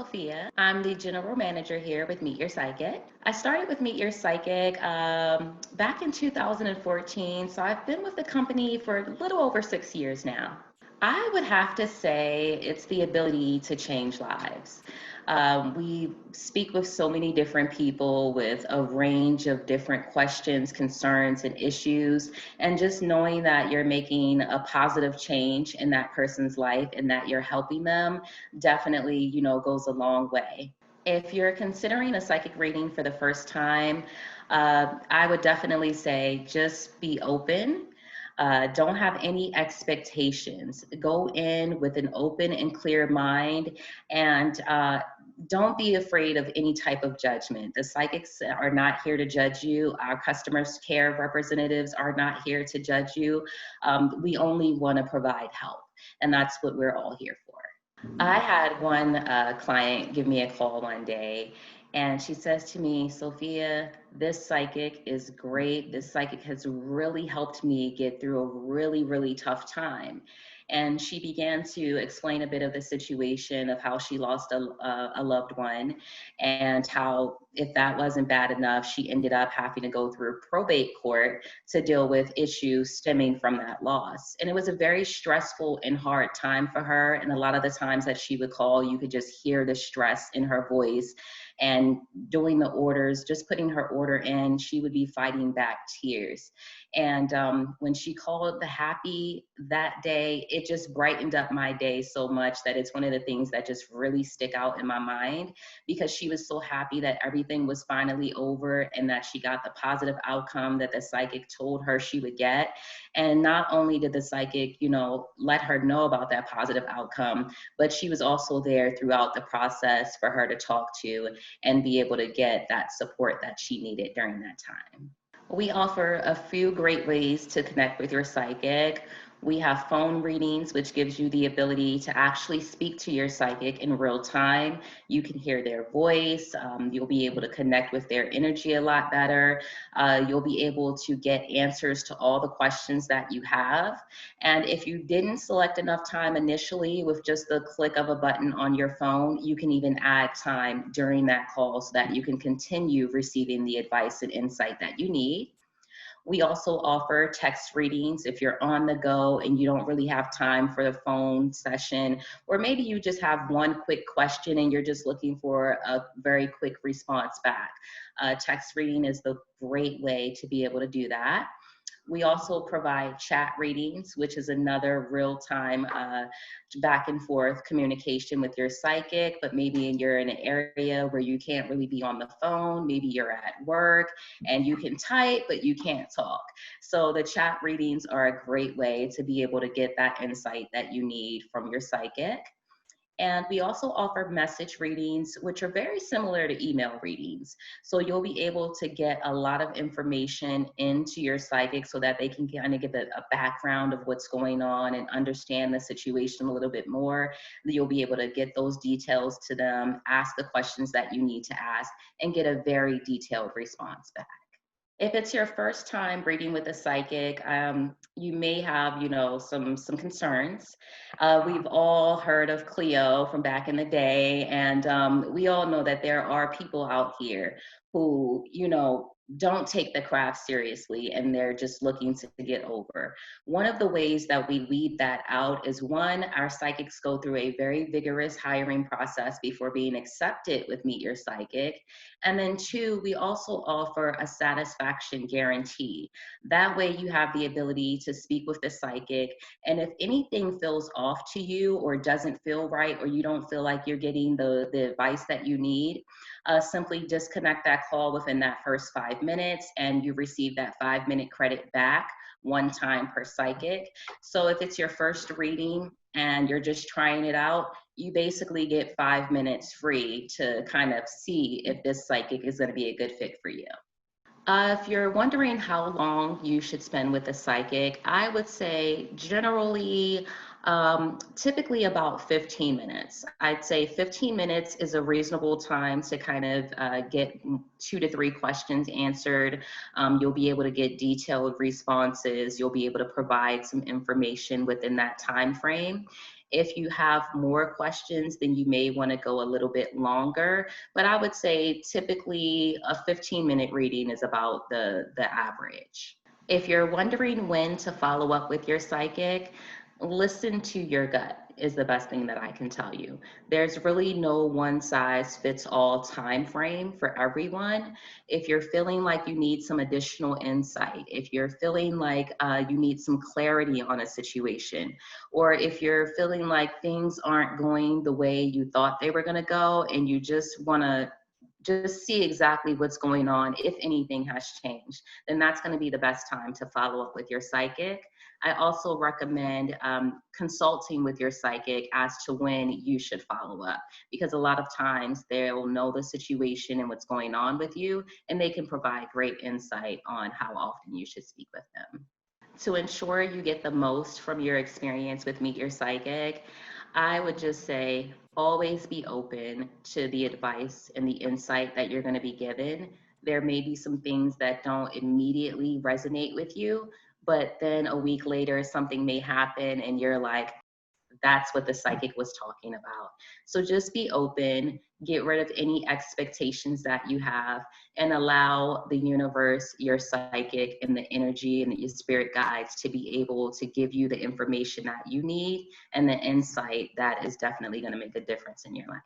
Sophia. I'm the general manager here with Meet Your Psychic. I started with Meet Your Psychic back in 2014, so I've been with the company for a little over 6 years now. I would have to say it's the ability to change lives. We speak with so many different people with a range of different questions, concerns, and issues. And just knowing that you're making a positive change in that person's life and that you're helping them definitely, goes a long way. If you're considering a psychic reading for the first time, I would definitely say just be open. Don't have any expectations. Go in with an open and clear mind, and don't be afraid of any type of judgment. The psychics are not here to judge you. Our customer care representatives are not here to judge you. We only want to provide help, and that's what we're all here for. I had one client give me a call one day, and she says to me, Sophia, this psychic is great. This psychic has really helped me get through a really, really tough time. And she began to explain a bit of the situation of how she lost a loved one, and how, if that wasn't bad enough, she ended up having to go through probate court to deal with issues stemming from that loss. And it was a very stressful and hard time for her. And a lot of the times that she would call, you could just hear the stress in her voice. And doing the orders, just putting her order in, she would be fighting back tears. And when she called the happy that day, it just brightened up my day so much that it's one of the things that just really stick out in my mind, because she was so happy that everything was finally over and that she got the positive outcome that the psychic told her she would get. And not only did the psychic, let her know about that positive outcome, but she was also there throughout the process for her to talk to and be able to get that support that she needed during that time. We offer a few great ways to connect with your psychic. We have phone readings, which gives you the ability to actually speak to your psychic in real time. You can hear their voice. You'll be able to connect with their energy a lot better. You'll be able to get answers to all the questions that you have. And if you didn't select enough time initially with just the click of a button on your phone, you can even add time during that call so that you can continue receiving the advice and insight that you need. We also offer text readings if you're on the go and you don't really have time for the phone session, or maybe you just have one quick question and you're just looking for a very quick response back. Text reading is the great way to be able to do that. We also provide chat readings, which is another real-time back and forth communication with your psychic, but maybe you're in an area where you can't really be on the phone, maybe you're at work and you can type, but you can't talk. So the chat readings are a great way to be able to get that insight that you need from your psychic. And we also offer message readings, which are very similar to email readings. So you'll be able to get a lot of information into your psychic so that they can kind of get a background of what's going on and understand the situation a little bit more. You'll be able to get those details to them, ask the questions that you need to ask, and get a very detailed response back. If it's your first time reading with a psychic, you may have, some concerns. We've all heard of Cleo from back in the day, and we all know that there are people out here who, don't take the craft seriously and they're just looking to get over. One of the ways that we weed that out is, one, our psychics go through a very vigorous hiring process before being accepted with Meet Your Psychic. And then two, we also offer a satisfaction guarantee. That way you have the ability to speak with the psychic, and if anything feels off to you or doesn't feel right, or you don't feel like you're getting the advice that you need, simply disconnect that call within that first 5 minutes and you receive that 5-minute credit back, one time per psychic. So if it's your first reading and you're just trying it out, you basically get 5 minutes free to kind of see if this psychic is going to be a good fit for you. If you're wondering how long you should spend with a psychic, I would say generally, typically about 15 minutes. I'd say 15 minutes is a reasonable time to kind of get 2 to 3 questions answered. You'll be able to get detailed responses. You'll be able to provide some information within that time frame. If you have more questions, then you may want to go a little bit longer. But I would say typically a 15-minute reading is about the average. If you're wondering when to follow up with your psychic, listen to your gut is the best thing that I can tell you. There's really no one size fits all time frame for everyone. If you're feeling like you need some additional insight, if you're feeling like you need some clarity on a situation, or if you're feeling like things aren't going the way you thought they were going to go and you just want to just see exactly what's going on, if anything has changed, then that's going to be the best time to follow up with your psychic. I also recommend consulting with your psychic as to when you should follow up, because a lot of times they'll know the situation and what's going on with you, and they can provide great insight on how often you should speak with them. To ensure you get the most from your experience with Meet Your Psychic, I would just say always be open to the advice and the insight that you're going to be given. There may be some things that don't immediately resonate with you, but then a week later, something may happen and you're like, that's what the psychic was talking about. So just be open, get rid of any expectations that you have, and allow the universe, your psychic, and the energy and your spirit guides to be able to give you the information that you need and the insight that is definitely going to make a difference in your life.